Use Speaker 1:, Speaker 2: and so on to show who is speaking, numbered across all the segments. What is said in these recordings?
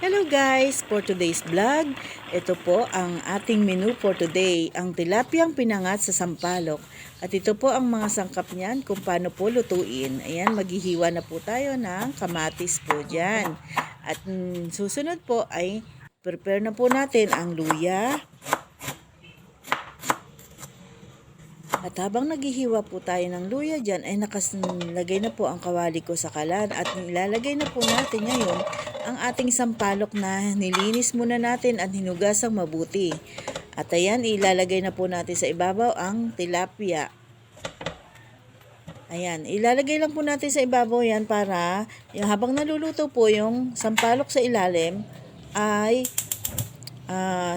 Speaker 1: Hello guys! For today's vlog, ito po ang ating menu for today, ang tilapiyang pinangat sa sampalok. At ito po ang mga sangkap niyan kung paano po lutuin. Ayan, maghihiwa na po tayo ng kamatis po dyan. At susunod po ay prepare na po natin ang luya. At habang naghihiwa po tayo ng luya dyan, ay nakaslagay na po ang kawali ko sa kalan. At ilalagay na po natin ngayon ang ating sampalok na nilinis muna natin at hinugasang mabuti. At ayan, ilalagay na po natin sa ibabaw ang tilapia. Ayan, ilalagay lang po natin sa ibabaw yan para habang naluluto po yung sampalok sa ilalim ay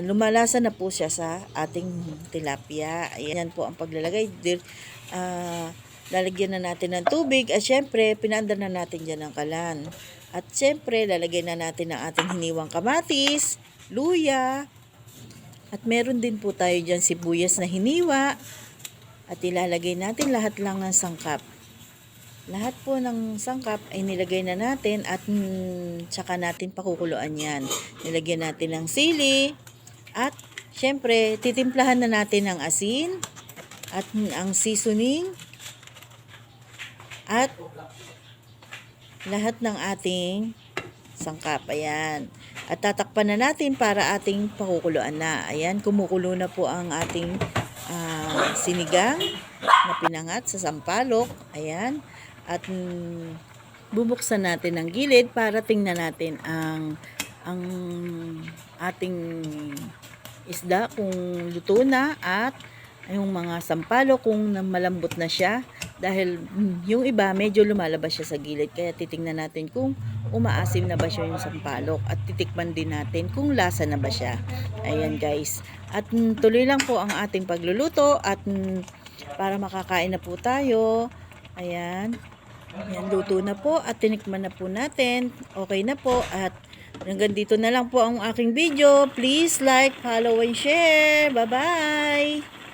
Speaker 1: lumalasa na po siya sa ating tilapia. Ayan po ang paglalagay. Lalagyan na natin ng tubig at syempre pinaandar na natin dyan ng kalan. At syempre lalagay na natin ang ating hiniwang kamatis, luya, at meron din po tayo dyan sibuyas na hiniwa. At ilalagay natin lahat lang ng sangkap. Lahat po ng sangkap ay nilagay na natin at tsaka natin pakukuluan yan. Nilagyan natin ng sili at syempre titimplahan na natin ng asin at ang seasoning at lahat ng ating sangkap. Ayan. At tatakpan na natin para ating pakukuluan na. Ayan, kumukulo na po ang ating sinigang na pinangat sa sampalok. Ayan. At bubuksan natin ang gilid para tingnan natin ang ating isda kung luto na at yung mga sampalok kung malambot na siya. Dahil yung iba medyo lumalabas siya sa gilid. Kaya titingnan natin kung umaasim na ba siya yung sampalok. At titikman din natin kung lasa na ba siya. Ayan guys. At tuloy lang po ang ating pagluluto. At para makakain na po tayo. Ayan. Ayan, luto na po at tinikman na po natin. Okay na po at hanggang dito na lang po ang aking video. Please like, follow, and share. Bye-bye!